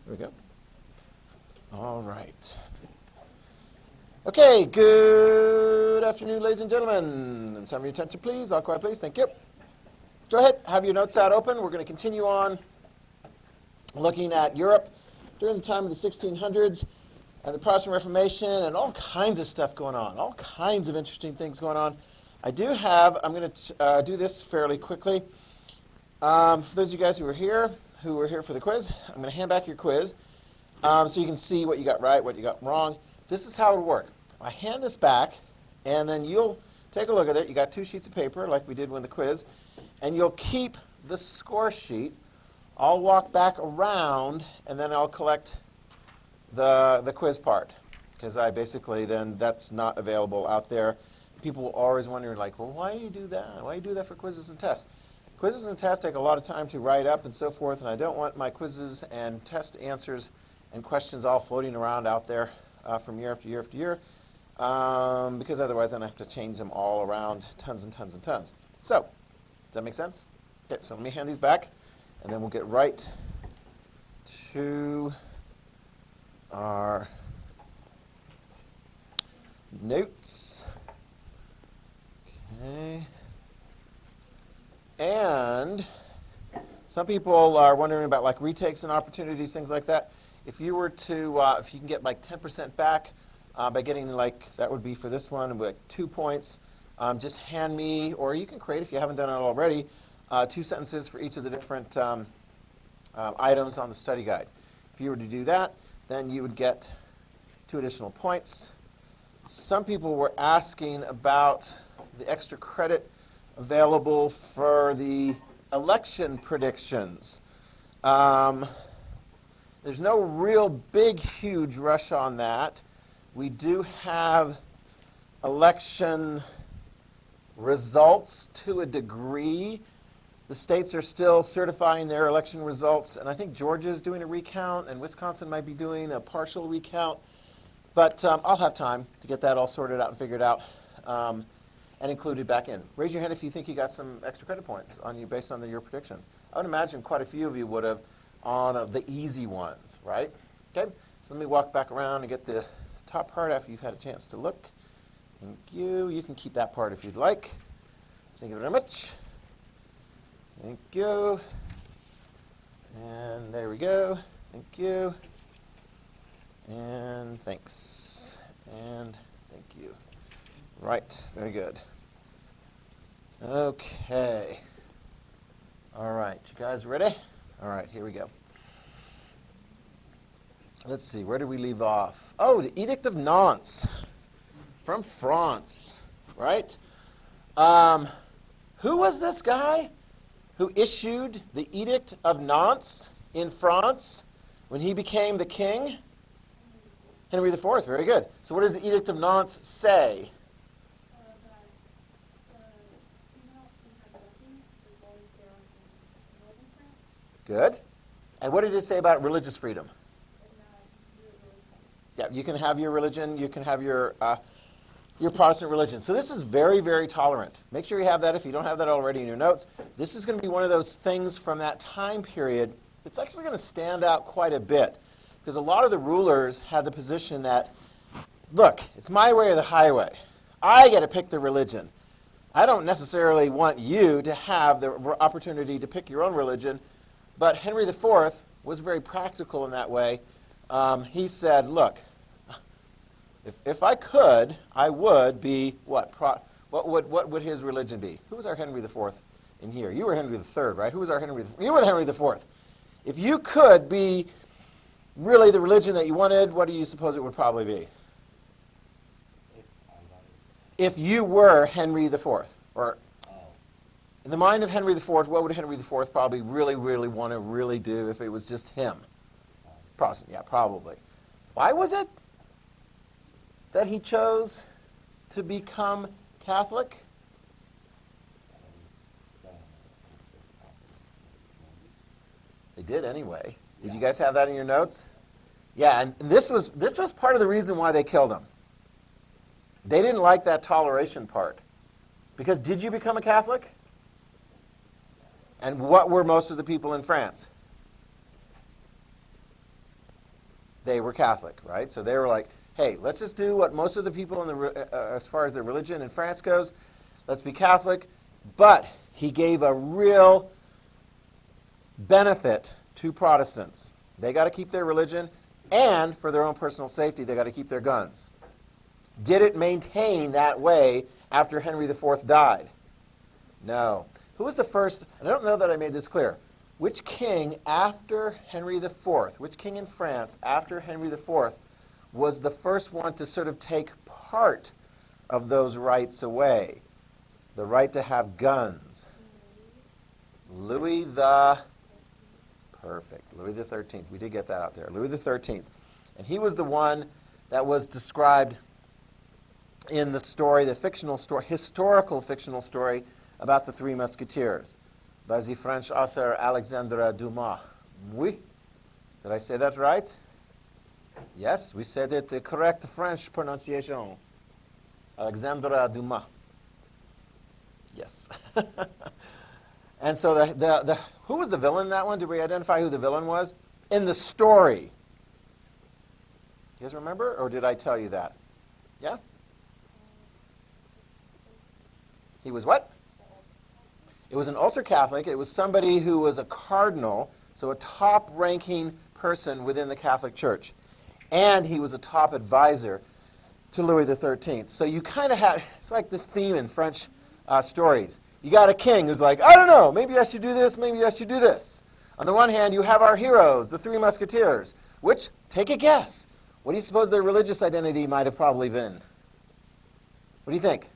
There we go. All right. Okay, good afternoon, ladies and gentlemen. Some of your attention, please. All quiet, please. Thank you. Go ahead. Have your notes out open. We're going to continue on looking at Europe during the time of the 1600s and the Protestant Reformation and all kinds of stuff going on, all kinds of interesting things going on. I'm going to do this fairly quickly. For those of you guys who were here for the quiz, I'm going to hand back your quiz so you can see what you got right, what you got wrong. This is how it would work. I hand this back, and then you'll take a look at it. You got 2 sheets of paper, like we did with the quiz, and you'll keep the score sheet. I'll walk back around, and then I'll collect the quiz part, because then that's not available out there. People will always wonder, like, well, why do you do that? Why do you do that for quizzes and tests? Quizzes and tests take a lot of time to write up and so forth, and I don't want my quizzes and test answers and questions all floating around out there from year after year after year, because otherwise then I have to change them all around tons and tons and tons. So, does that make sense? Okay, so let me hand these back, and then we'll get right to our notes. Okay. And some people are wondering about like retakes and opportunities, things like that. If you were to, if you can get like 10% back by getting like, that would be for this one, like 2 points, just hand me, or you can create, if you haven't done it already, 2 sentences for each of the different items on the study guide. If you were to do that, then you would get 2 additional points. Some people were asking about the extra credit available for the election predictions. There's no real big, huge rush on that. We do have election results to a degree. The states are still certifying their election results, and I think Georgia's doing a recount, and Wisconsin might be doing a partial recount. But I'll have time to get that all sorted out and figured out and included back in. Raise your hand if you think you got some extra credit points on you based on your predictions. I would imagine quite a few of you would have on the easy ones, right? Okay, so let me walk back around and get the top part after you've had a chance to look. Thank you. You can keep that part if you'd like. Thank you very much. Thank you. And there we go. Thank you. And thanks. And thank you. Right, very good. Okay. All right, you guys ready? All right, here we go. Let's see, where did we leave off? Oh, the Edict of Nantes from France, right? Who was this guy who issued the Edict of Nantes in France when he became the king? Henry IV, very good. So what does the Edict of Nantes say? Good. And what did it say about religious freedom? Yeah, you can have your religion, you can have your Protestant religion. So this is very, very tolerant. Make sure you have that if you don't have that already in your notes. This is going to be one of those things from that time period that's actually going to stand out quite a bit. Because a lot of the rulers had the position that, look, it's my way or the highway. I get to pick the religion. I don't necessarily want you to have the opportunity to pick your own religion. But Henry IV was very practical in that way. He said, look, if I could, I would be what? What would his religion be? Who was our Henry IV in here? You were Henry III, right? Who was our Henry IV? You were the Henry IV. If you could be really the religion that you wanted, what do you suppose it would probably be? If you were Henry IV, or in the mind of Henry IV, what would Henry IV probably really want to really do if it was just him? Protestant, yeah, probably. Why was it that he chose to become Catholic? They did anyway. Did you guys have that in your notes? Yeah, and this was part of the reason why they killed him. They didn't like that toleration part. Because did you become a Catholic? And what were most of the people in France? they were Catholic, right? So they were like, hey, let's just do what most of the people as far as their religion in France goes. Let's be Catholic. But he gave a real benefit to Protestants. They got to keep their religion, and for their own personal safety, they got to keep their guns. Did it maintain that way after Henry IV died? No. Who was the first? I don't know that I made this clear. Which king after Henry IV, which king in France after Henry IV was the first one to sort of take part of those rights away? The right to have guns. Louis the... Perfect. Louis XIII. We did get that out there. Louis XIII. And he was the one that was described in the story, the fictional story, historical fictional story about the Three Musketeers by the French author Alexandre Dumas. Oui? Did I say that right? Yes, we said it the correct French pronunciation. Alexandre Dumas. Yes. And so who was the villain in that one? Did we identify who the villain was? In the story. You guys remember? Or did I tell you that? Yeah? He was what? It was an ultra-Catholic. It was somebody who was a cardinal, so a top-ranking person within the Catholic Church. And he was a top advisor to Louis XIII. So you kind of had, it's like this theme in French stories. You got a king who's like, I don't know, maybe I should do this, maybe I should do this. On the one hand, you have our heroes, the Three Musketeers, which, take a guess, what do you suppose their religious identity might have probably been? What do you think?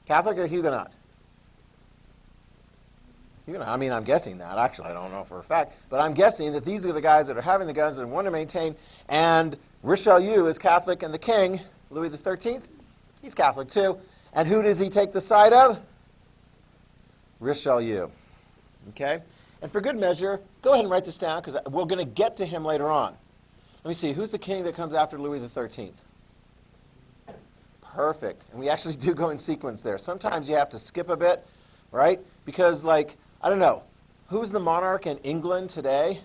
Catholic or Huguenot? Huguenot. I mean, I'm guessing that. Actually, I don't know for a fact. But I'm guessing that these are the guys that are having the guns and want to maintain. And Richelieu is Catholic, and the king, Louis XIII, he's Catholic too. And who does he take the side of? Richelieu. Okay? And for good measure, go ahead and write this down because we're going to get to him later on. Let me see. Who's the king that comes after Louis XIII? Perfect. And we actually do go in sequence there. Sometimes you have to skip a bit, right? Because, like, I don't know. Who's the monarch in England today?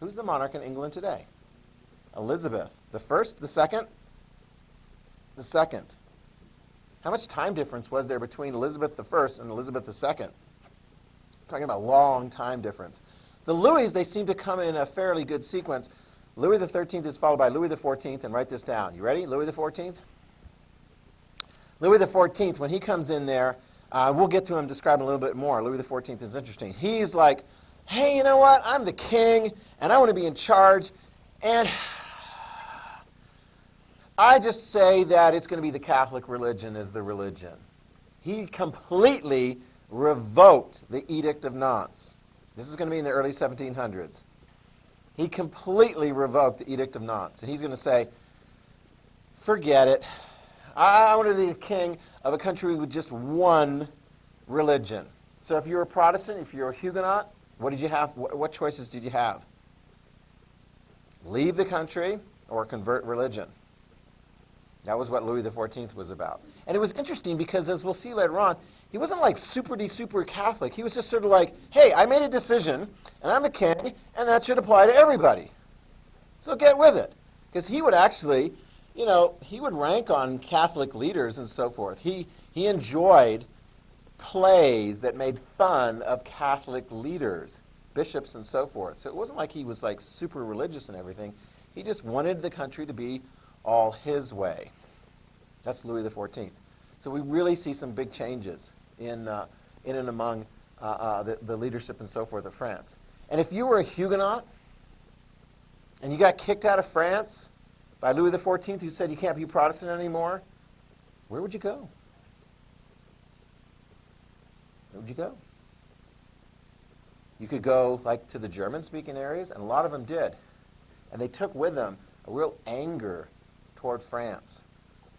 Who's the monarch in England today? Elizabeth. The first? The second? The second. How much time difference was there between Elizabeth I and Elizabeth II? Talking about long time difference. The Louis, they seem to come in a fairly good sequence. Louis XIII is followed by Louis XIV, and write this down. You ready? Louis XIV? Louis XIV, when he comes in there, we'll get to him, describe him a little bit more. Louis XIV is interesting. He's like, hey, you know what? I'm the king, and I want to be in charge, and I just say that it's going to be the Catholic religion as the religion. He completely revoked the Edict of Nantes. This is going to be in the early 1700s. He completely revoked the Edict of Nantes. And he's going to say, forget it. I want to be the king of a country with just one religion. So if you're a Protestant, if you're a Huguenot, what did you have? What choices did you have? Leave the country or convert religion. That was what Louis XIV was about. And it was interesting because, as we'll see later on, he wasn't like super Catholic. He was just sort of like, hey, I made a decision, and I'm the king, and that should apply to everybody. So get with it. Because he would actually, you know, he would rank on Catholic leaders and so forth. He enjoyed plays that made fun of Catholic leaders, bishops and so forth. So it wasn't like he was like super religious and everything. He just wanted the country to be all his way. That's Louis XIV. So we really see some big changes in and among the leadership and so forth of France. And if you were a Huguenot and you got kicked out of France by Louis XIV, who said you can't be Protestant anymore, where would you go? Where would you go? You could go like to the German-speaking areas, and a lot of them did. And they took with them a real anger toward France.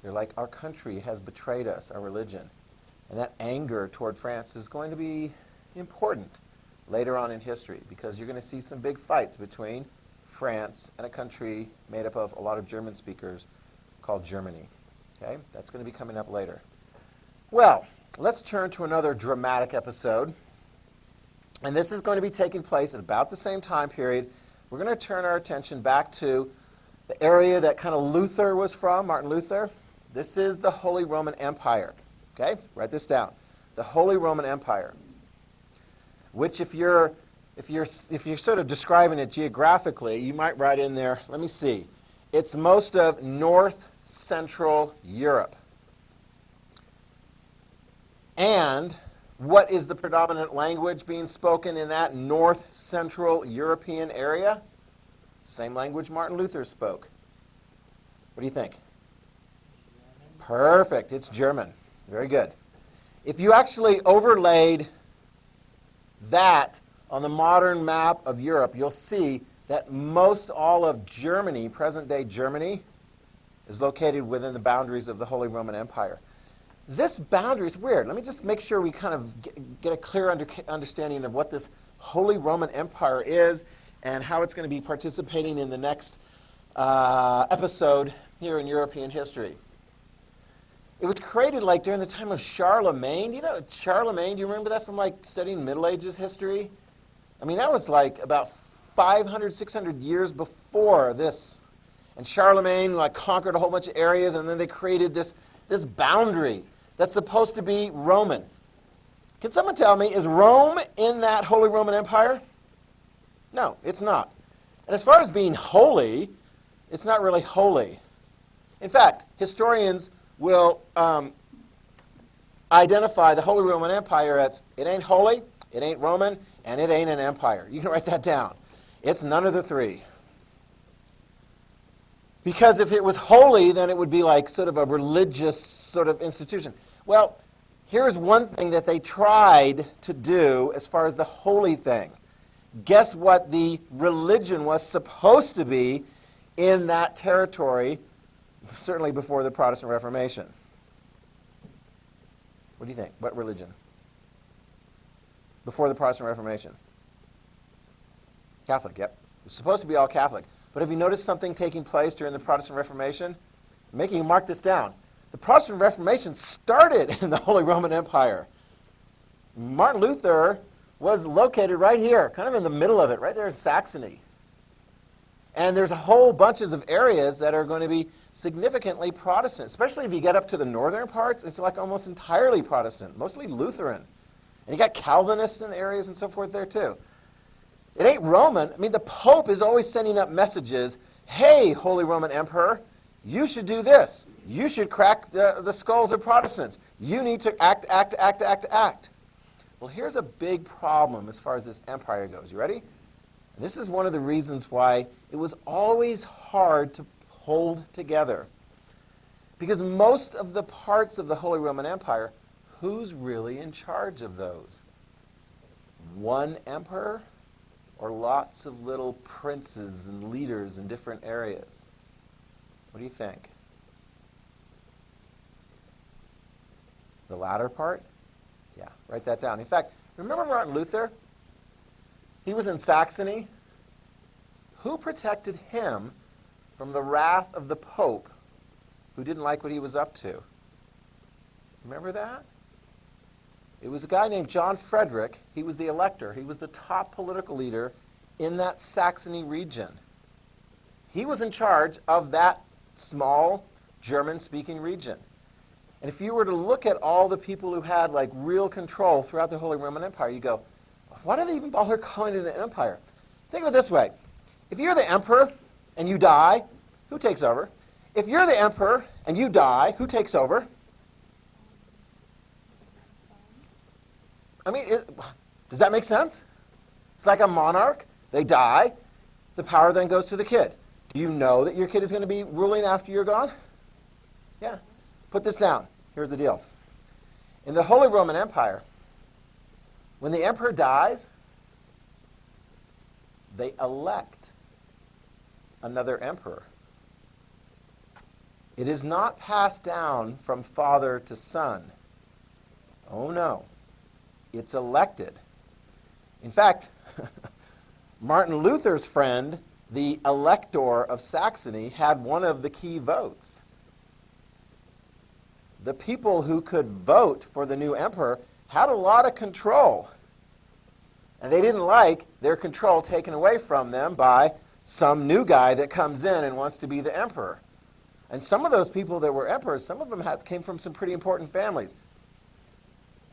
They're like, our country has betrayed us, our religion. And that anger toward France is going to be important later on in history because you're going to see some big fights between France and a country made up of a lot of German speakers called Germany. Okay? That's going to be coming up later. Well, let's turn to another dramatic episode. And this is going to be taking place at about the same time period we're going to turn our attention back to the area that kind of Luther was from, Martin Luther. This is the Holy Roman Empire. Okay? Write this down. The Holy Roman Empire, which if you're sort of describing it geographically, you might write in there, let me see, it's most of North Central Europe. And what is the predominant language being spoken in that North Central European area? It's the same language Martin Luther spoke. What do you think? Perfect. It's German. Very good. If you actually overlaid that on the modern map of Europe, you'll see that most all of Germany, present-day Germany, is located within the boundaries of the Holy Roman Empire. This boundary is weird. Let me just make sure we kind of get a clear understanding of what this Holy Roman Empire is and how it's going to be participating in the next episode here in European history. It was created like during the time of Charlemagne. Do you know Charlemagne? Do you remember that from like studying Middle Ages history? I mean, that was like about 500, 600 years before this. And Charlemagne like conquered a whole bunch of areas, and then they created this boundary that's supposed to be Roman. Can someone tell me, is Rome in that Holy Roman Empire? No, it's not. And as far as being holy, it's not really holy. In fact, historians will identify the Holy Roman Empire as it ain't holy, it ain't Roman, and it ain't an empire. You can write that down. It's none of the three. Because if it was holy, then it would be like sort of a religious sort of institution. Well, here's one thing that they tried to do as far as the holy thing. Guess what the religion was supposed to be in that territory, certainly before the Protestant Reformation? What do you think? What religion? Before the Protestant Reformation? Catholic, yep. It was supposed to be all Catholic. But have you noticed something taking place during the Protestant Reformation? I'm making you mark this down. The Protestant Reformation started in the Holy Roman Empire. Martin Luther was located right here, kind of in the middle of it, right there in Saxony. And there's a whole bunches of areas that are going to be significantly Protestant, especially if you get up to the northern parts. It's like almost entirely Protestant, mostly Lutheran. And you got Calvinists in areas and so forth there too. It ain't Roman. I mean, the Pope is always sending up messages. Hey, Holy Roman Emperor, you should do this. You should crack the skulls of Protestants. You need to act. Well, here's a big problem as far as this empire goes. You ready? This is one of the reasons why it was always hard to hold together. Because most of the parts of the Holy Roman Empire, who's really in charge of those? One emperor? Or lots of little princes and leaders in different areas? What do you think? The latter part? Yeah, write that down. In fact, remember Martin Luther? He was in Saxony. Who protected him from the wrath of the Pope who didn't like what he was up to? Remember that? It was a guy named John Frederick. He was the elector. He was the top political leader in that Saxony region. He was in charge of that small German-speaking region. And if you were to look at all the people who had like real control throughout the Holy Roman Empire, you go, why do they even bother calling it an empire? Think of it this way. If you're the emperor and you die, who takes over? If you're the emperor and you die, who takes over? I mean, does that make sense? It's like a monarch. They die. The power then goes to the kid. Do you know that your kid is going to be ruling after you're gone? Yeah. Put this down. Here's the deal. In the Holy Roman Empire, when the emperor dies, they elect another emperor. It is not passed down from father to son. Oh, no. It's elected. In fact, Martin Luther's friend, the elector of Saxony, had one of the key votes. The people who could vote for the new emperor had a lot of control. And they didn't like their control taken away from them by some new guy that comes in and wants to be the emperor. And some of those people that were emperors, some of them came from some pretty important families.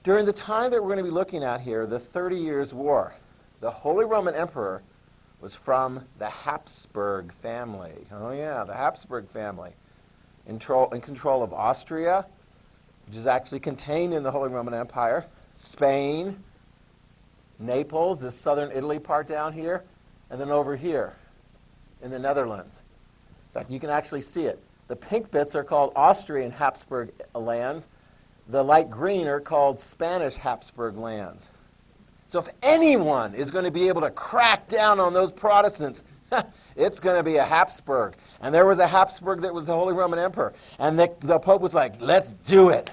During the time that we're going to be looking at here, the 30 Years' War, the Holy Roman Emperor was from the Habsburg family. Oh yeah, the Habsburg family. In control of Austria, which is actually contained in the Holy Roman Empire, Spain, Naples, this southern Italy part down here, and then over here in the Netherlands. In fact, you can actually see it. The pink bits are called Austrian Habsburg lands. The light green are called Spanish Habsburg lands. So if anyone is going to be able to crack down on those Protestants, it's going to be a Habsburg. And there was a Habsburg that was the Holy Roman Emperor. And the Pope was like, let's do it.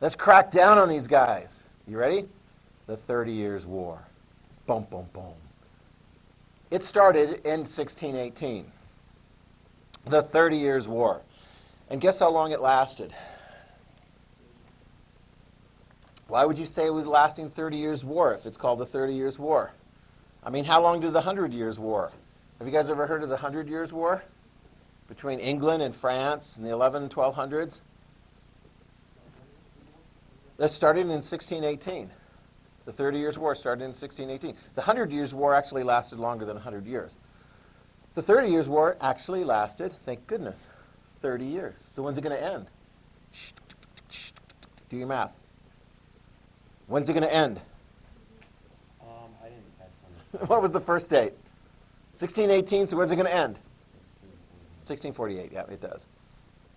Let's crack down on these guys. You ready? The 30 Years' War. Boom, boom, boom. It started in 1618. The 30 Years' War. And guess how long it lasted? Why would you say it was lasting 30 Years' War if it's called the 30 Years' War? I mean, how long did the 100 Years' War? Have you guys ever heard of the 100 Years' War? Between England and France in the 1200s? That started in 1618. The 30 Years' War started in 1618. The 100 Years' War actually lasted longer than 100 years. The 30 Years' War actually lasted, thank goodness, 30 years. So when's it going to end? Do your math. When's it going to end? I didn't catch one. What was the first date? 1618, so when's it going to end? 1648, yeah, it does.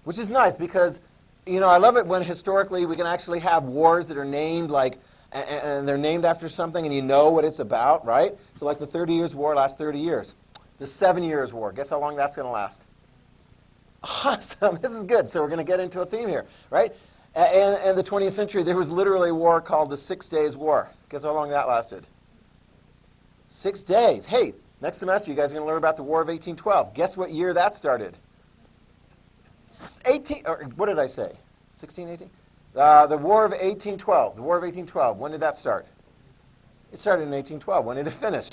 Which is nice because, you know, I love it when historically we can actually have wars that are named like, and they're named after something and you know what it's about, right? So like the 30 Years' War lasts 30 years. The 7 Years' War, guess how long that's going to last? Awesome, this is good. So we're going to get into a theme here, right? And the 20th century, there was literally a war called the 6 Days' War. Guess how long that lasted? 6 days. Hey, next semester you guys are going to learn about the War of 1812. Guess what year that started? what did I say? 1618? The War of 1812. The War of 1812. When did that start? It started in 1812. When did it finish?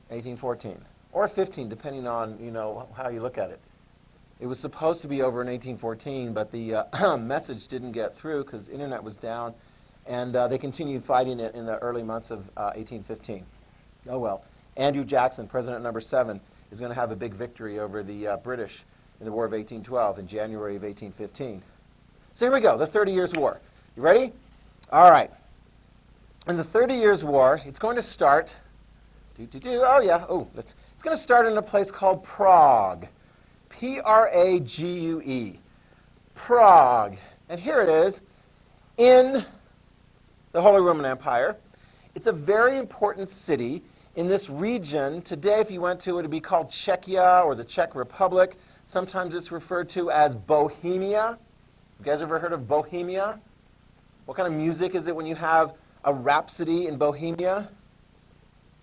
1814. Or 15, depending on, you know, how you look at it. It was supposed to be over in 1814, but the message didn't get through because the internet was down, and they continued fighting it in the early months of 1815. Oh well. Andrew Jackson, President number 7, is going to have a big victory over the British in the War of 1812 in January of 1815. So here we go, the 30 Years' War. You ready? All right. In the 30 Years' War, it's going to start, it's going to start in a place called Prague. Prague. Prague. And here it is in the Holy Roman Empire. It's a very important city in this region. Today, if you went to it, it would be called Czechia or the Czech Republic. Sometimes it's referred to as Bohemia. You guys ever heard of Bohemia? What kind of music is it when you have a rhapsody in Bohemia?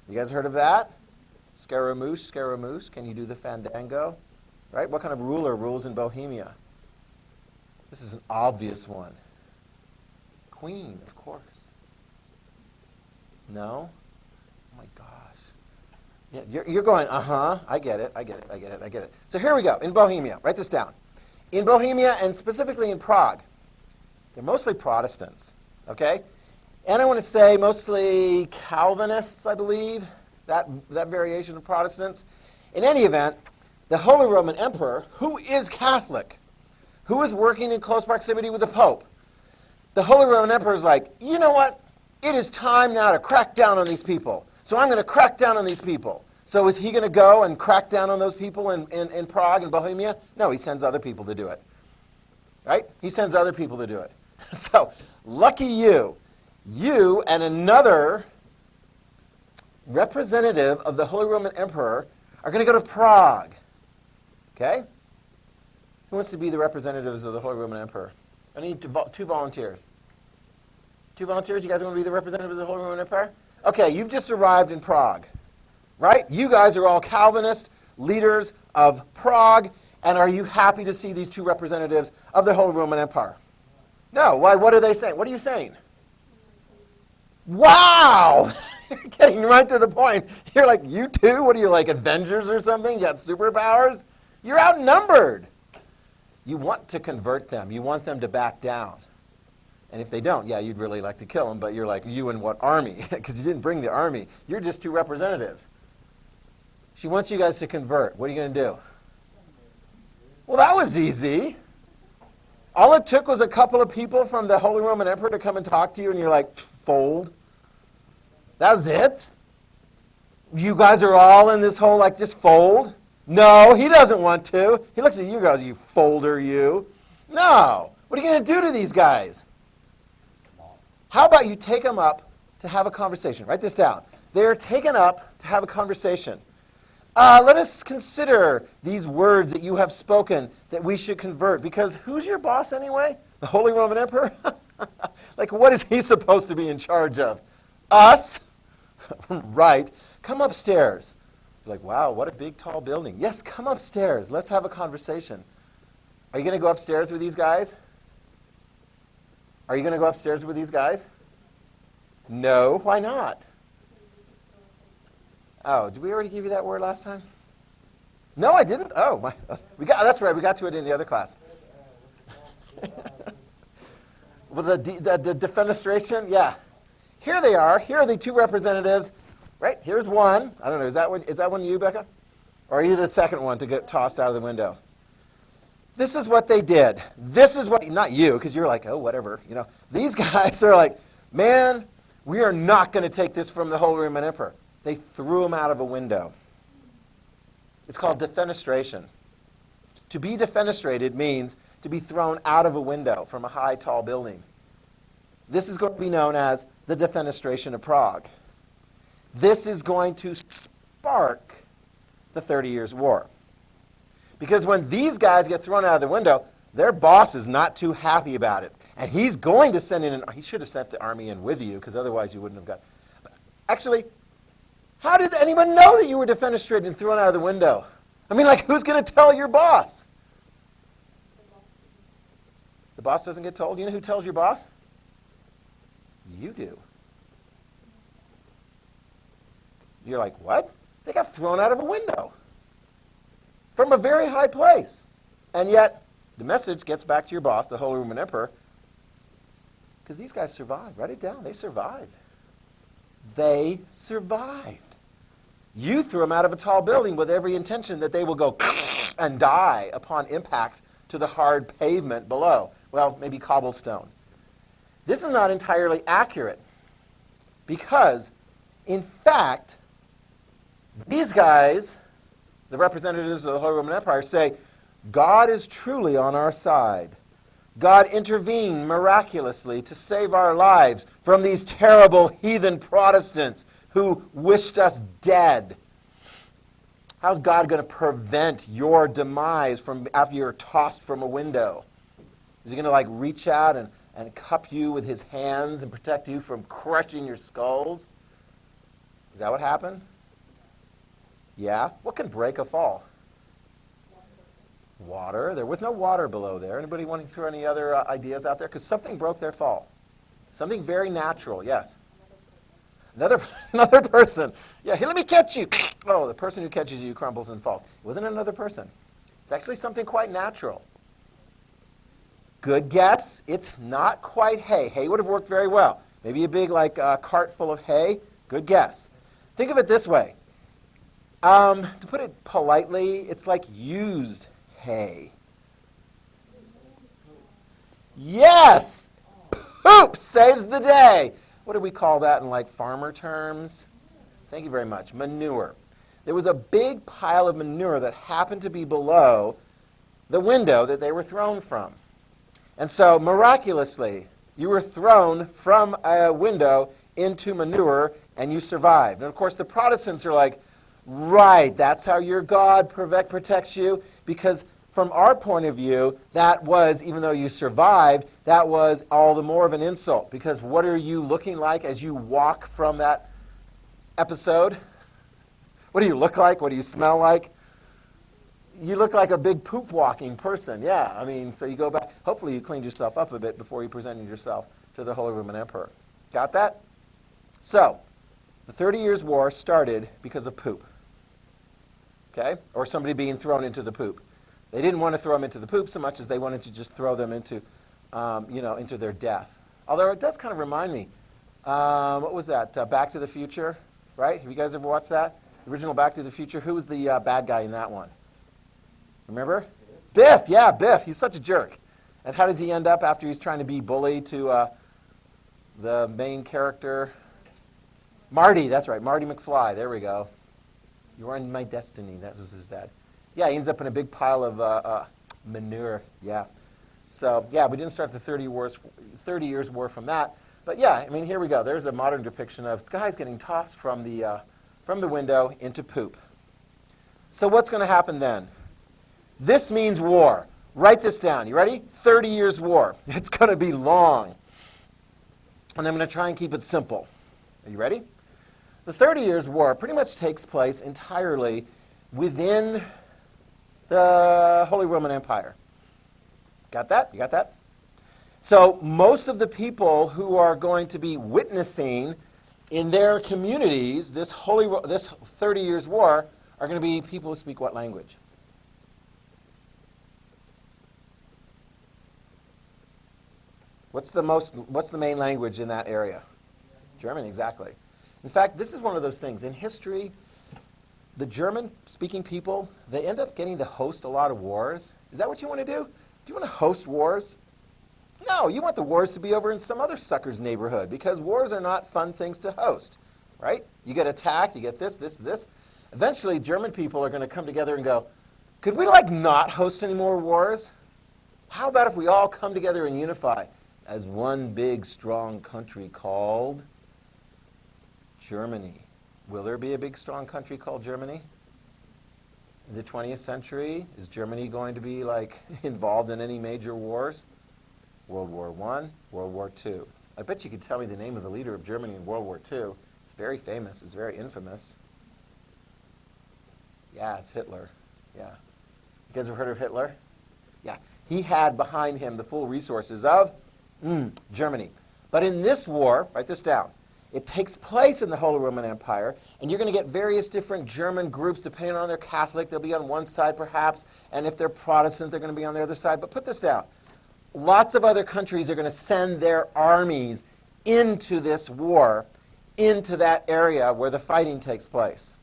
You guys heard of that? Scaramouche, Scaramouche. Can you do the fandango? Right? What kind of ruler rules in Bohemia? This is an obvious one. Queen, of course. No? Oh my gosh. Yeah, you're going, I get it. So here we go, in Bohemia. Write this down. In Bohemia, and specifically in Prague, they're mostly Protestants, okay? And I want to say mostly Calvinists, I believe, that variation of Protestants. In any event, the Holy Roman Emperor, who is Catholic, who is working in close proximity with the Pope, the Holy Roman Emperor is like, you know what? It is time now to crack down on these people. So I'm going to crack down on these people. So is he going to go and crack down on those people in Prague and Bohemia? No, he sends other people to do it. Right? He sends other people to do it. So lucky you. You and another representative of the Holy Roman Emperor are going to go to Prague. Okay? Who wants to be the representatives of the Holy Roman Emperor? I need two volunteers. 2 volunteers? You guys want to be the representatives of the Holy Roman Empire? Okay, you've just arrived in Prague. Right? You guys are all Calvinist leaders of Prague, and are you happy to see these 2 representatives of the Holy Roman Empire? No. Why? What are they saying? What are you saying? Wow! You're getting right to the point. You're like, you too? What are you, like Avengers or something? You got superpowers? You're outnumbered. You want to convert them. You want them to back down. And if they don't, yeah, you'd really like to kill them, but you're like, you and what army? Because you didn't bring the army. You're just two representatives. She wants you guys to convert. What are you going to do? Well, that was easy. All it took was a couple of people from the Holy Roman Emperor to come and talk to you, and you're like, fold. That's it? You guys are all in this whole, like, just fold? No, he doesn't want to. He looks at you and goes, you folder, you. No. What are you going to do to these guys? How about you take them up to have a conversation? Write this down. They are taken up to have a conversation. Let us consider these words that you have spoken that we should convert. Because who's your boss anyway? The Holy Roman Emperor? Like, what is he supposed to be in charge of? Us? Right. Come upstairs. You're like, wow, what a big, tall building. Yes, come upstairs. Let's have a conversation. Are you going to go upstairs with these guys? Are you going to go upstairs with these guys? No. Why not? Oh, did we already give you that word last time? No, I didn't. Oh, that's right. We got to it in the other class. Well, the defenestration, yeah. Here they are. Here are the two representatives. Right? Here's one. I don't know. Is that one you, Becca? Or are you the second one to get tossed out of the window? This is what they did. This is what, not you, because you're like, oh, whatever. You know, these guys are like, man, we are not going to take this from the Holy Roman Emperor. They threw him out of a window. It's called defenestration. To be defenestrated means to be thrown out of a window from a high, tall building. This is going to be known as the Defenestration of Prague. This is going to spark the 30 Years' War. Because when these guys get thrown out of the window, their boss is not too happy about it. And he's going to send in he should have sent the army in with you, because otherwise you wouldn't have got. Actually, how did anyone know that you were defenestrated and thrown out of the window? I mean, like, who's going to tell your boss? The boss doesn't get told? You know who tells your boss? You do. You're like, what? They got thrown out of a window from a very high place. And yet, the message gets back to your boss, the Holy Roman Emperor, because these guys survived. Write it down. They survived. They survived. You threw them out of a tall building with every intention that they will go and die upon impact to the hard pavement below. Well, maybe cobblestone. This is not entirely accurate because, in fact, these guys, the representatives of the Holy Roman Empire, say, God is truly on our side. God intervened miraculously to save our lives from these terrible heathen Protestants who wished us dead. How's God going to prevent your demise from after you're tossed from a window? Is he going to like reach out and cup you with his hands and protect you from crushing your skulls? Is that what happened? Yeah. What can break a fall? Water. There was no water below there. Anybody want to throw any other ideas out there? Because something broke their fall. Something very natural. Yes. Another person. Yeah, here, let me catch you. Oh, the person who catches you crumbles and falls. It wasn't another person. It's actually something quite natural. Good guess. It's not quite hay. Hay would have worked very well. Maybe a big cart full of hay. Good guess. Think of it this way. To put it politely, it's like used hay. Yes! Poop saves the day. What do we call that in like farmer terms? Thank you very much. Manure. There was a big pile of manure that happened to be below the window that they were thrown from. And so miraculously, you were thrown from a window into manure and you survived. And of course the Protestants are like, right, that's how your God protects you, because from our point of view, that was, even though you survived, that was all the more of an insult. Because what are you looking like as you walk from that episode? What do you look like? What do you smell like? You look like a big poop walking person. Yeah, I mean, so you go back. Hopefully you cleaned yourself up a bit before you presented yourself to the Holy Roman Emperor. Got that? So, The 30 Years' War started because of poop, okay? Or somebody being thrown into the poop. They didn't want to throw them into the poop so much as they wanted to just throw them into, into their death. Although it does kind of remind me, what was that? Back to the Future, right? Have you guys ever watched that? The original Back to the Future. Who was the bad guy in that one? Remember? Biff, yeah, Biff. He's such a jerk. And how does he end up after he's trying to be bullied to the main character? Marty, that's right, Marty McFly. There we go. You are in my destiny. That was his dad. Yeah, he ends up in a big pile of manure. Yeah. So, yeah, we didn't start the 30 Years' War from that. But, yeah, I mean, here we go. There's a modern depiction of guys getting tossed from the window into poop. So what's going to happen then? This means war. Write this down. You ready? 30 Years' War. It's going to be long. And I'm going to try and keep it simple. Are you ready? The 30 Years' War pretty much takes place entirely within the Holy Roman Empire. Got that? You got that? So most of the people who are going to be witnessing in their communities this 30 Years' War are going to be people who speak what language? What's the main language in that area? German, exactly. In fact, this is one of those things. In history, the German-speaking people, they end up getting to host a lot of wars. Is that what you want to do? Do you want to host wars? No, you want the wars to be over in some other sucker's neighborhood because wars are not fun things to host, right? You get attacked, you get this. Eventually, German people are going to come together and go, could we not host any more wars? How about if we all come together and unify as one big, strong country called Germany? Will there be a big, strong country called Germany? In the 20th century, is Germany going to be involved in any major wars? World War I, World War II. I bet you could tell me the name of the leader of Germany in World War II. It's very famous. It's very infamous. Yeah, it's Hitler. Yeah. You guys have heard of Hitler? Yeah. He had behind him the full resources of Germany. But in this war, write this down, it takes place in the Holy Roman Empire, and you're going to get various different German groups, depending on their Catholic. They'll be on one side, perhaps, and if they're Protestant, they're going to be on the other side. But put this down. Lots of other countries are going to send their armies into this war, into that area where the fighting takes place.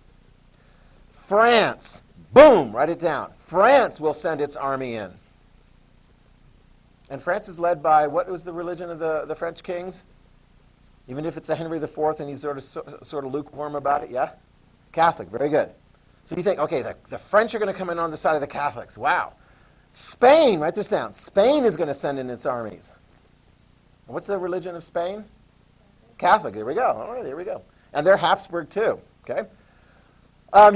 France, boom, write it down. France will send its army in. And France is led by, what was the religion of the French kings? Even if it's a Henry IV and he's sort of lukewarm about it, yeah? Catholic, very good. So you think, okay, the French are going to come in on the side of the Catholics. Wow. Spain, write this down. Spain is going to send in its armies. And what's the religion of Spain? Catholic, there we go. All right, there we go. And they're Habsburg too, okay?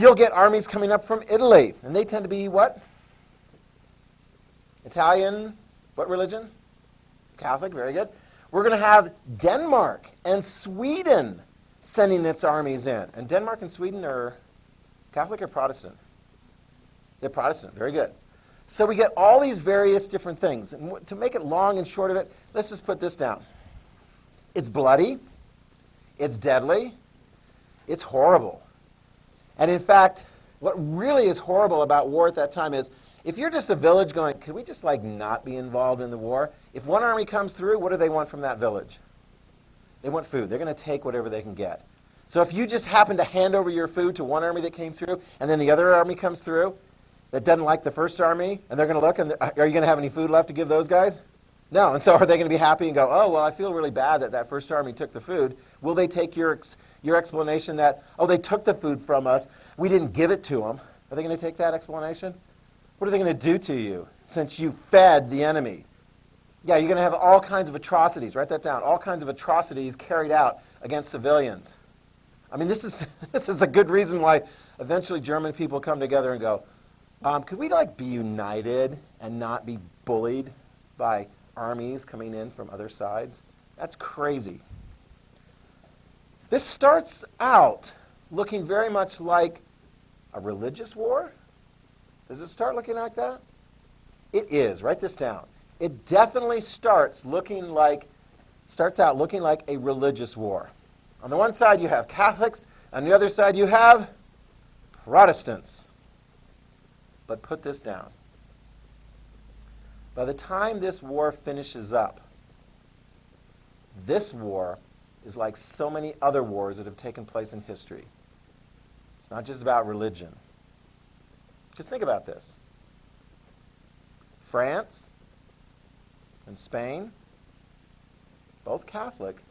You'll get armies coming up from Italy, and they tend to be what? Italian, what religion? Catholic, very good. We're going to have Denmark and Sweden sending its armies in. And Denmark and Sweden are Catholic or Protestant? They're Protestant, very good. So we get all these various different things. And to make it long and short of it, let's just put this down. It's bloody. It's deadly. It's horrible. And in fact, what really is horrible about war at that time is if you're just a village going, could we just not be involved in the war? If one army comes through, what do they want from that village? They want food. They're going to take whatever they can get. So if you just happen to hand over your food to one army that came through, and then the other army comes through that doesn't like the first army, and they're going to look, and are you going to have any food left to give those guys? No. And so are they going to be happy and go, oh, well, I feel really bad that first army took the food. Will they take your explanation that, oh, they took the food from us, we didn't give it to them? Are they going to take that explanation? What are they going to do to you since you fed the enemy? Yeah, you're going to have all kinds of atrocities. Write that down. All kinds of atrocities carried out against civilians. I mean, this is a good reason why eventually German people come together and go, could we be united and not be bullied by armies coming in from other sides? That's crazy. This starts out looking very much like a religious war. Does it start looking like that? It is. Write this down. It definitely starts out looking like a religious war. On the one side you have Catholics, on the other side you have Protestants. But put this down. By the time this war finishes up, this war is like so many other wars that have taken place in history. It's not just about religion. Just think about this. France and Spain, both Catholic.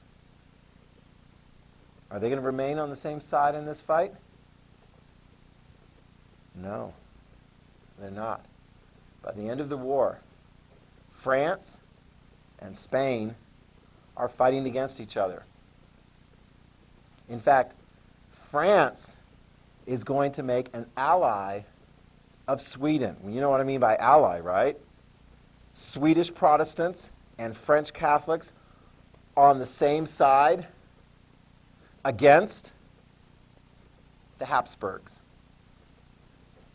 Are they going to remain on the same side in this fight? No, they're not. By the end of the war, France and Spain are fighting against each other. In fact, France is going to make an ally of Sweden. You know what I mean by ally, right? Swedish Protestants and French Catholics on the same side against the Habsburgs,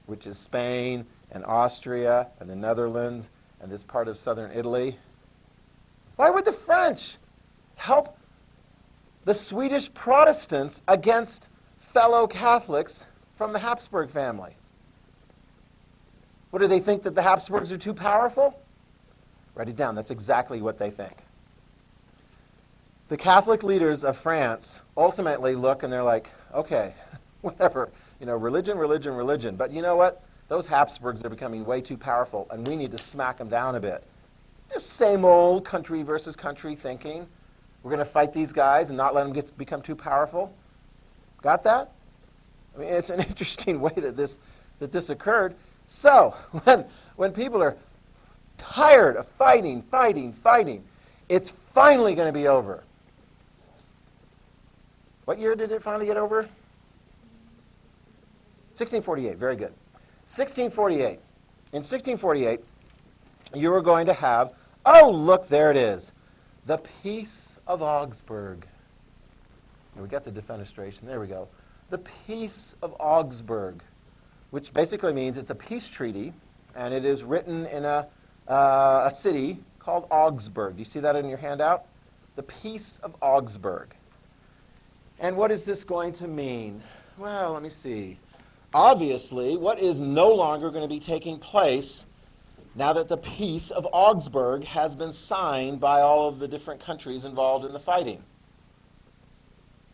which is Spain and Austria and the Netherlands and this part of southern Italy. Why would the French help the Swedish Protestants against fellow Catholics from the Habsburg family? What do they think, that the Habsburgs are too powerful? Write it down. That's exactly what they think. The Catholic leaders of France ultimately look and they're like, okay, whatever, religion, religion, religion. But you know what? Those Habsburgs are becoming way too powerful, and we need to smack them down a bit. Just same old country versus country thinking. We're going to fight these guys and not let them become too powerful. Got that? I mean, it's an interesting way that this occurred. So, when people are tired of fighting, it's finally going to be over. What year did it finally get over? 1648. Very good. 1648. In 1648, you were going to have, oh, look, there it is, the Peace of Augsburg. And we got the defenestration. There we go. The Peace of Augsburg, which basically means it's a peace treaty, and it is written in a city called Augsburg. Do you see that in your handout? The Peace of Augsburg. And what is this going to mean? Well, let me see. Obviously, what is no longer going to be taking place now that the Peace of Augsburg has been signed by all of the different countries involved in the fighting?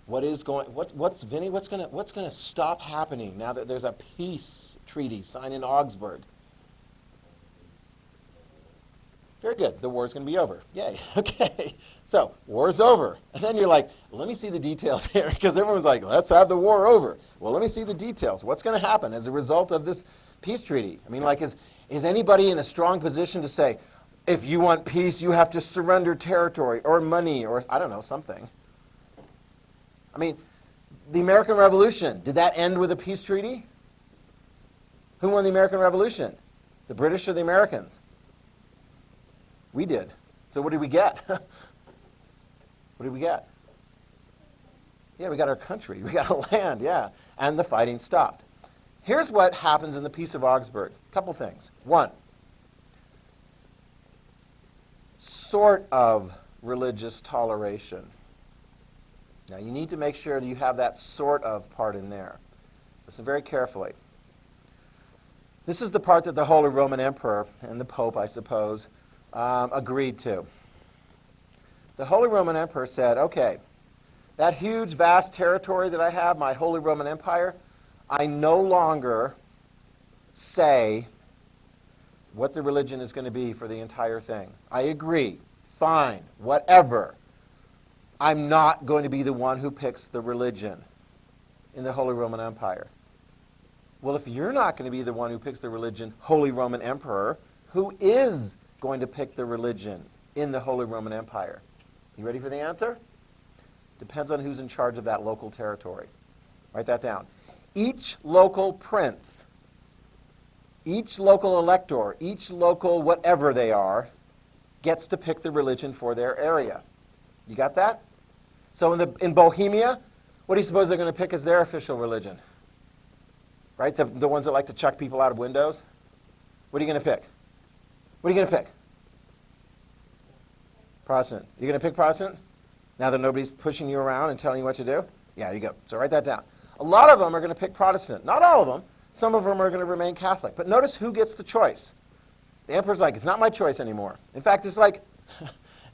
What's going to stop happening now that there's a peace treaty signed in Augsburg? Very good. The war's going to be over. Yay. Okay. So, war's over. And then you're like, let me see the details here, because everyone's like, let's have the war over. Well, let me see the details. What's going to happen as a result of this peace treaty? I mean, like, is anybody in a strong position to say, if you want peace, you have to surrender territory or money or, I don't know, something? I mean, the American Revolution, did that end with a peace treaty? Who won the American Revolution? The British or the Americans? We did. So what did we get? What did we get? Yeah, we got our country. We got a land, yeah. And the fighting stopped. Here's what happens in the Peace of Augsburg. A couple things. One, sort of religious toleration. Now, you need to make sure that you have that sort of part in there. Listen very carefully. This is the part that the Holy Roman Emperor and the Pope, I suppose, agreed to. The Holy Roman Emperor said, okay, that huge, vast territory that I have, my Holy Roman Empire, I no longer say what the religion is going to be for the entire thing. I agree. Fine. Whatever. I'm not going to be the one who picks the religion in the Holy Roman Empire. Well, if you're not going to be the one who picks the religion, Holy Roman Emperor, who is going to pick the religion in the Holy Roman Empire? You ready for the answer? Depends on who's in charge of that local territory. Write that down. Each local prince, each local elector, each local whatever they are, gets to pick the religion for their area. You got that? So in Bohemia, what do you suppose they're going to pick as their official religion? Right? The ones that like to chuck people out of windows? What are you going to pick? What are you going to pick? Protestant. You're going to pick Protestant? Now that nobody's pushing you around and telling you what to do? Yeah, you go. So write that down. A lot of them are going to pick Protestant. Not all of them. Some of them are going to remain Catholic. But notice who gets the choice. The emperor's like, it's not my choice anymore. In fact, it's like,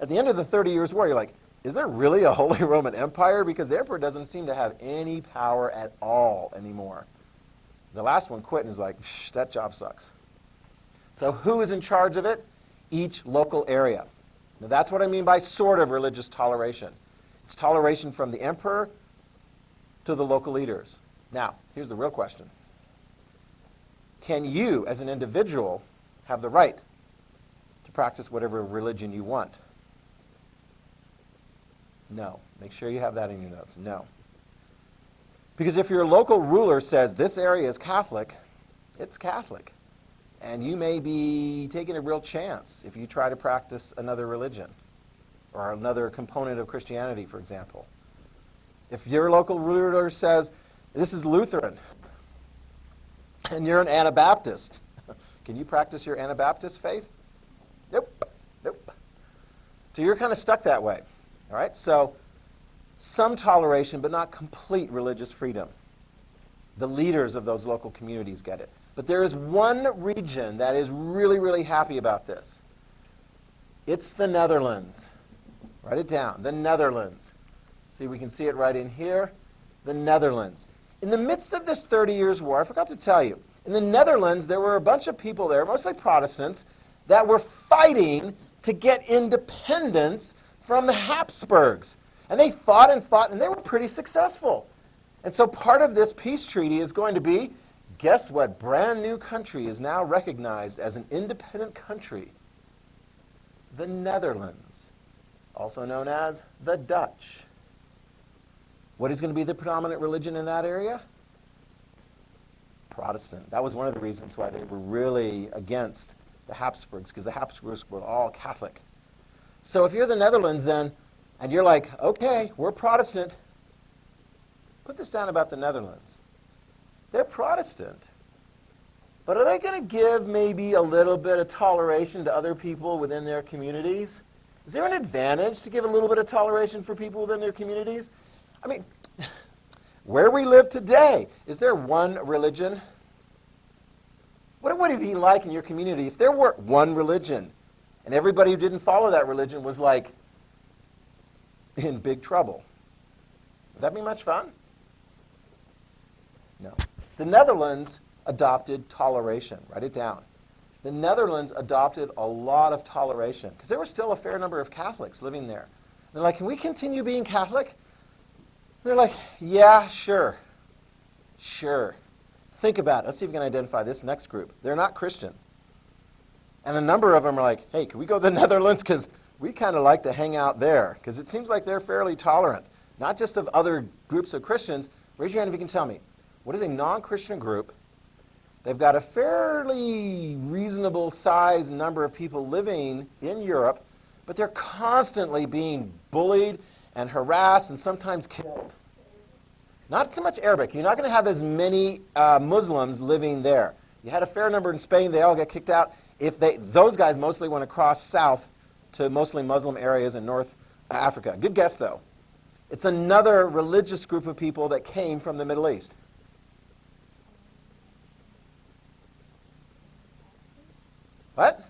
at the end of the 30 Years' War, you're like, is there really a Holy Roman Empire? Because the emperor doesn't seem to have any power at all anymore. The last one quit and is like, that job sucks. So who is in charge of it? Each local area. Now that's what I mean by sort of religious toleration. It's toleration from the emperor to the local leaders. Now, here's the real question. Can you, as an individual, have the right to practice whatever religion you want? No. Make sure you have that in your notes. No. Because if your local ruler says this area is Catholic, it's Catholic. And you may be taking a real chance if you try to practice another religion or another component of Christianity, for example. If your local ruler says, this is Lutheran, and you're an Anabaptist, can you practice your Anabaptist faith? Nope. Nope. So you're kind of stuck that way. All right? So some toleration, but not complete religious freedom. The leaders of those local communities get it. But there is one region that is really, really happy about this. It's the Netherlands. Write it down. The Netherlands. See, we can see it right in here. The Netherlands. In the midst of this 30 Years' War, I forgot to tell you, in the Netherlands, there were a bunch of people there, mostly Protestants, that were fighting to get independence from the Habsburgs. And they fought, and they were pretty successful. And so part of this peace treaty is going to be, guess what brand new country is now recognized as an independent country? The Netherlands, also known as the Dutch. What is going to be the predominant religion in that area? Protestant. That was one of the reasons why they were really against the Habsburgs, because the Habsburgs were all Catholic. So if you're the Netherlands then, and you're like, okay, we're Protestant, put this down about the Netherlands. They're Protestant, but are they going to give maybe a little bit of toleration to other people within their communities? Is there an advantage to give a little bit of toleration for people within their communities? I mean, where we live today, is there one religion? What would it be like in your community if there were one religion and everybody who didn't follow that religion was like in big trouble? Would that be much fun? No. The Netherlands adopted toleration. Write it down. The Netherlands adopted a lot of toleration because there were still a fair number of Catholics living there. They're like, can we continue being Catholic? They're like, yeah, sure. Sure. Think about it. Let's see if we can identify this next group. They're not Christian. And a number of them are like, hey, can we go to the Netherlands? Because we kind of like to hang out there. Because it seems like they're fairly tolerant. Not just of other groups of Christians. Raise your hand if you can tell me. What is a non-Christian group? They've got a fairly reasonable size number of people living in Europe, but they're constantly being bullied and harassed and sometimes killed. Not so much Arabic. You're not going to have as many Muslims living there. You had a fair number in Spain. They all get kicked out. Those guys mostly want to cross south to mostly Muslim areas in North Africa. Good guess, though. It's another religious group of people that came from the Middle East. What?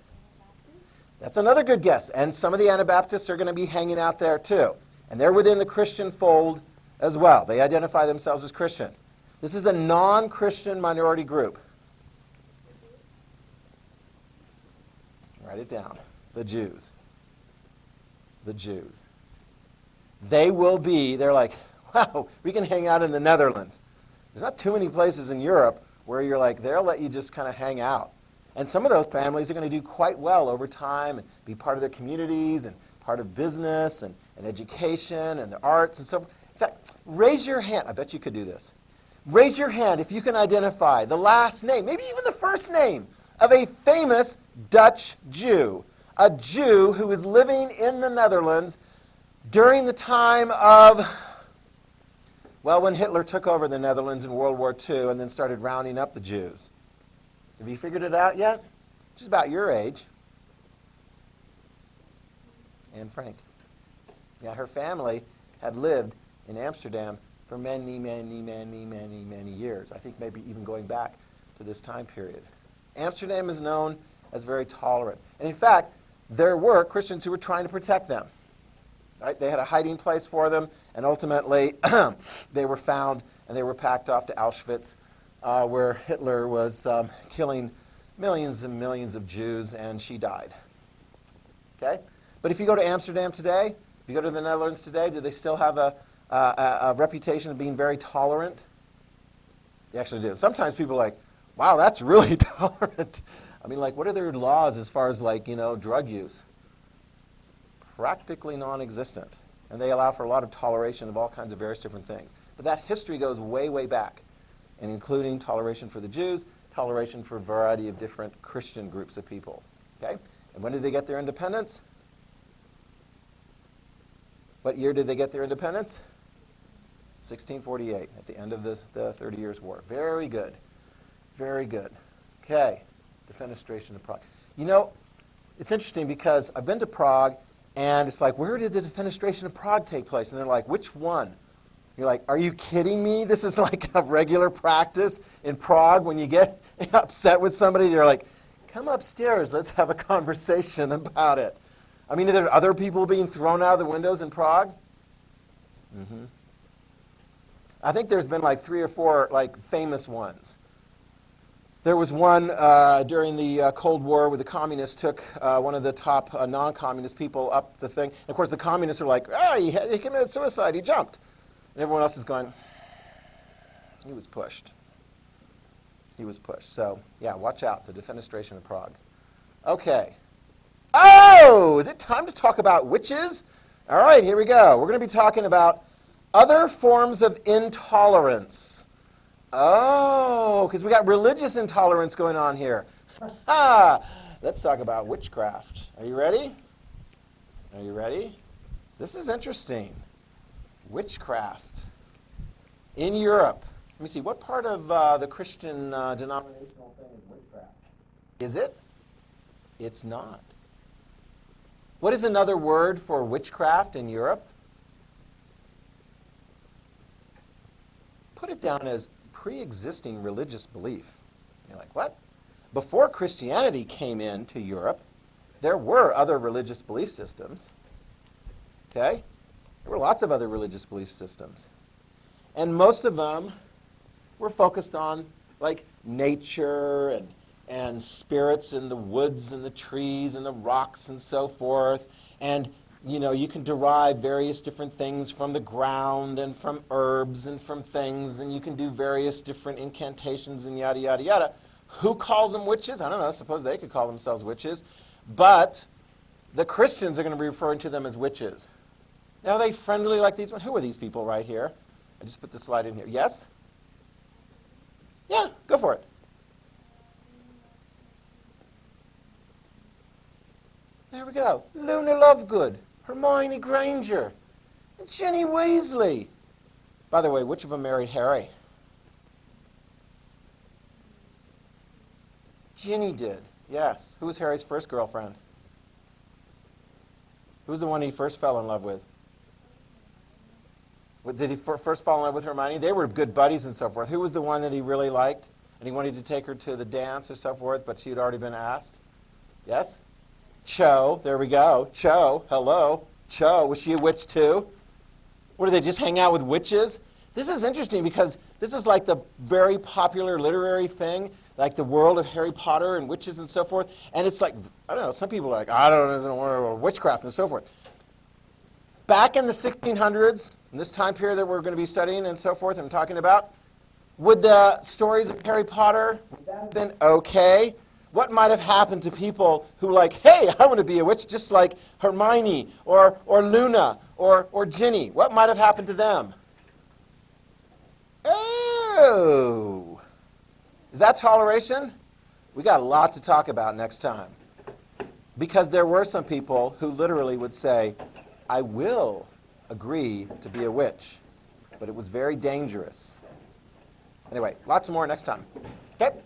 That's another good guess. And some of the Anabaptists are going to be hanging out there too. And they're within the Christian fold as well. They identify themselves as Christian. This is a non-Christian minority group. Write it down. The Jews. The Jews. They will be, they're like, wow, we can hang out in the Netherlands. There's not too many places in Europe where you're like, they'll let you just kind of hang out. And some of those families are going to do quite well over time and be part of their communities and part of business and education and the arts and so forth. In fact, raise your hand. I bet you could do this. Raise your hand if you can identify the last name, maybe even the first name, of a famous Dutch Jew. A Jew who was living in the Netherlands during the time of, well, when Hitler took over the Netherlands in World War II and then started rounding up the Jews. Have you figured it out yet? It's about your age. Anne Frank. Yeah, her family had lived in Amsterdam for many, many, many, many, many years. I think maybe even going back to this time period. Amsterdam is known as very tolerant. And in fact, there were Christians who were trying to protect them. Right? They had a hiding place for them, and ultimately they were found and they were packed off to Auschwitz, where Hitler was killing millions and millions of Jews, and she died. Okay? But if you go to Amsterdam today, if you go to the Netherlands today, do they still have a reputation of being very tolerant? They actually do. Sometimes people are like, wow, that's really tolerant. I mean, like, what are their laws as far as, like, drug use? Practically non-existent. And they allow for a lot of toleration of all kinds of various different things. But that history goes way, way back, and including toleration for the Jews, toleration for a variety of different Christian groups of people. Okay? And when did they get their independence? What year did they get their independence? 1648, at the end of the 30 Years' War. Very good. Very good. Okay. Defenestration of Prague. It's interesting because I've been to Prague, and it's like, where did the Defenestration of Prague take place? And they're like, which one? You're like, are you kidding me? This is like a regular practice in Prague. When you get upset with somebody, they're like, come upstairs, let's have a conversation about it. I mean, are there other people being thrown out of the windows in Prague? Mm-hmm. I think there's been like 3 or 4 like famous ones. There was one during the Cold War where the communists took one of the top non-communist people up the thing. And of course, the communists are like, he committed suicide, he jumped. And everyone else is going, he was pushed. He was pushed. So, yeah, watch out, the Defenestration of Prague. Okay. Oh, is it time to talk about witches? All right, here we go. We're going to be talking about other forms of intolerance. Oh, because we got religious intolerance going on here. Let's talk about witchcraft. Are you ready? Are you ready? This is interesting. Witchcraft in Europe. Let me see, what part of the Christian denominational thing is witchcraft? Is it? It's not. What is another word for witchcraft in Europe? Put it down as pre-existing religious belief. You're like, what? Before Christianity came into Europe, there were other religious belief systems. Okay? There were lots of other religious belief systems. And most of them were focused on, like, nature and spirits in the woods and the trees and the rocks and so forth. And, you can derive various different things from the ground and from herbs and from things, and you can do various different incantations and yada, yada, yada. Who calls them witches? I don't know. Suppose they could call themselves witches. But the Christians are going to be referring to them as witches. Now, are they friendly like these ones? Who are these people right here? I just put the slide in here. Yes? Yeah, go for it. There we go. Luna Lovegood, Hermione Granger, and Ginny Weasley. By the way, which of them married Harry? Ginny did, yes. Who was Harry's first girlfriend? Who was the one he first fell in love with? Did he first fall in love with Hermione? They were good buddies and so forth. Who was the one that he really liked? And he wanted to take her to the dance or so forth, but she had already been asked? Yes? Cho, there we go. Cho, hello. Cho, was she a witch too? What, do they just hang out with witches? This is interesting because this is like the very popular literary thing, like the world of Harry Potter and witches and so forth. And it's like, I don't know, some people are like, I don't know, witchcraft and so forth. Back in the 1600s, in this time period that we're going to be studying and so forth and talking about, would the stories of Harry Potter, would that have been okay? What might have happened to people who like, hey, I want to be a witch just like Hermione or Luna or Ginny? What might have happened to them? Oh, is that toleration? We got a lot to talk about next time. Because there were some people who literally would say, I will agree to be a witch, but it was very dangerous. Anyway, lots more next time. Okay?